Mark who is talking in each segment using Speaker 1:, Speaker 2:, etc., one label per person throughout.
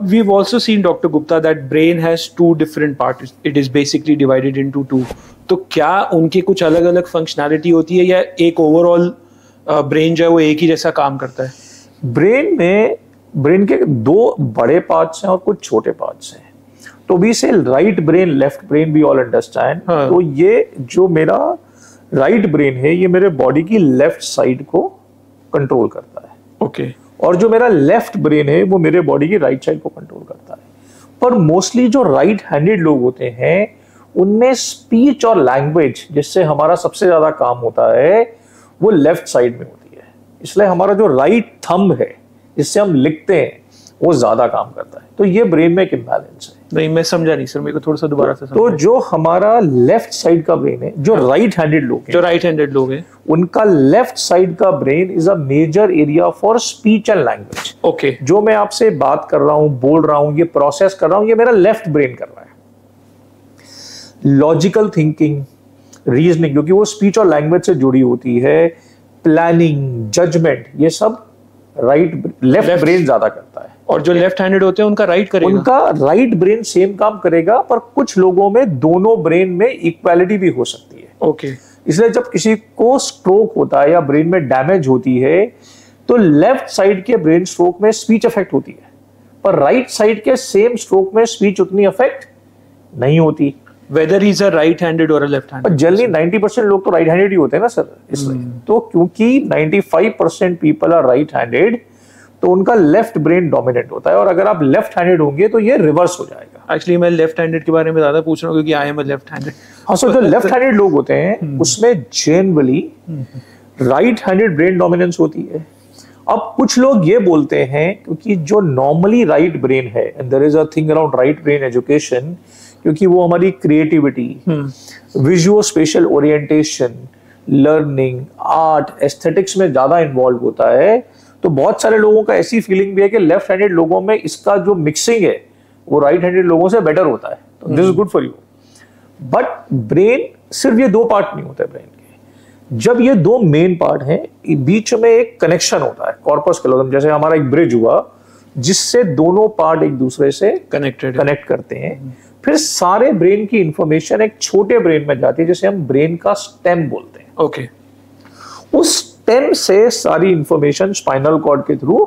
Speaker 1: we've also seen, Dr. Gupta, that brain has two different parts. It is basically divided into two. तो क्या उनकी कुछ अलग अलग फंक्शनैलिटी होती है या एक ओवरऑल ब्रेन जो है वो एक ही जैसा काम करता है?
Speaker 2: ब्रेन के दो बड़े पार्ट्स हैं और कुछ छोटे पार्ट्स हैं. तो we say right brain, left brain, we all understand. तो ये जो मेरा राइट ब्रेन है ये मेरे बॉडी की लेफ्ट साइड को कंट्रोल करता है.
Speaker 1: ओके.
Speaker 2: और जो मेरा लेफ्ट ब्रेन है वो मेरे बॉडी की राइट साइड को कंट्रोल करता है. पर मोस्टली जो राइट हैंडेड लोग होते हैं उनमें स्पीच और लैंग्वेज, जिससे हमारा सबसे ज्यादा काम होता है, वो लेफ्ट साइड में होती है. इसलिए हमारा जो राइट थंब है जिससे हम लिखते हैं वो ज्यादा काम करता है. तो ये ब्रेन में एक इम्बैलेंस है.
Speaker 1: नहीं, मैं समझा नहीं सर, मेरे को थोड़ा सा दोबारा से
Speaker 2: तो जो हमारा लेफ्ट साइड का ब्रेन है, जो राइट हैंडेड लोग हैं, उनका लेफ्ट साइड का brain is a major area for speech and language.
Speaker 1: Okay.
Speaker 2: जो मैं आपसे बात कर रहा हूं, बोल रहा हूं, ये प्रोसेस कर रहा हूं, ये मेरा लेफ्ट ब्रेन कर रहा है. लॉजिकल थिंकिंग, रीजनिंग, क्योंकि वो स्पीच और लैंग्वेज से जुड़ी होती है, प्लानिंग, जजमेंट, ये सब लेफ्ट ब्रेन ज्यादा करता है.
Speaker 1: और जो लेफ्ट हैंडेड होते हैं उनका राइट करेगा.
Speaker 2: उनका राइट ब्रेन सेम काम करेगा, पर कुछ लोगों में दोनों ब्रेन में इक्वालिटी भी हो सकती है.
Speaker 1: ओके.
Speaker 2: इसलिए जब किसी को स्ट्रोक होता है या ब्रेन में डैमेज होती है तो लेफ्ट साइड के ब्रेन स्ट्रोक में स्पीच अफेक्ट होती है, पर राइट साइड के सेम स्ट्रोक में स्पीच उतनी अफेक्ट नहीं होती.
Speaker 1: Whether he's a right-handed or a left-handed.
Speaker 2: Generally 90% लोग तो राइट हैंडेड ही होते हैं ना सर. इसलिए तो क्योंकि 95% पीपल आर राइट हैंडेड, तो उनका लेफ्ट ब्रेन डोमिनेट होता है. और अगर आप लेफ्ट हैंडेड होंगे तो ये रिवर्स हो जाएगा.
Speaker 1: एक्चुअली मैं लेफ्ट हैंडेड के बारे में ज्यादा पूछ रहा हूँ क्योंकि I am a left handed.
Speaker 2: हाँ, सो जो लेफ्ट हैंडेड लोग होते हैं उसमें generally right handed brain dominance होती है. अब कुछ लोग ये बोलते हैं क्योंकि जो नॉर्मली राइट ब्रेन है, and there is a thing around right brain education, क्योंकि वो हमारी creativity, visual spatial orientation, learning, art, aesthetics में ज्यादा इन्वॉल्व होता है. तो बहुत सारे लोगों का ऐसी फीलिंग भी है कि लेफ्ट हैंडेड लोगों में इसका जो मिक्सिंग है वो राइट हैंडेड लोगों से बेटर होता है. तो this is good for you. But brain सिर्फ ये दो पार्ट नहीं होते ब्रेन के. जब ये दो मेन पार्ट हैं, बीच में एक कनेक्शन होता है, कॉर्पस कैलोसम, जैसे हमारा एक ब्रिज हुआ जिससे दोनों पार्ट एक दूसरे से कनेक्ट करते हैं. फिर सारे ब्रेन की इंफॉर्मेशन एक छोटे ब्रेन में जाती है जिसे हम ब्रेन का स्टेम बोलते हैं.
Speaker 1: ओके.
Speaker 2: उस स्टेम से सारी इंफॉर्मेशन स्पाइनल कॉर्ड के थ्रू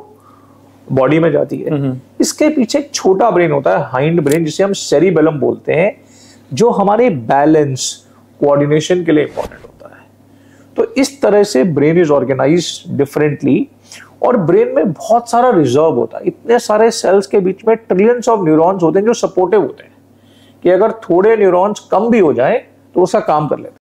Speaker 2: बॉडी में जाती है. इसके पीछे एक छोटा ब्रेन होता है, हाइंड ब्रेन, जिसे हम सेरिबेलम बोलते हैं, जो हमारे बैलेंस, कोऑर्डिनेशन के लिए इंपॉर्टेंट होता है. तो इस तरह से ब्रेन इज ऑर्गेनाइज्ड डिफरेंटली. और ब्रेन में बहुत सारा रिजर्व होता है. इतने सारे सेल्स के बीच में ट्रिलियंस ऑफ न्यूरॉन्स होते हैं जो सपोर्टिव होते हैं कि अगर थोड़े न्यूरॉन्स कम भी हो जाए तो उसका काम कर लेते हैं.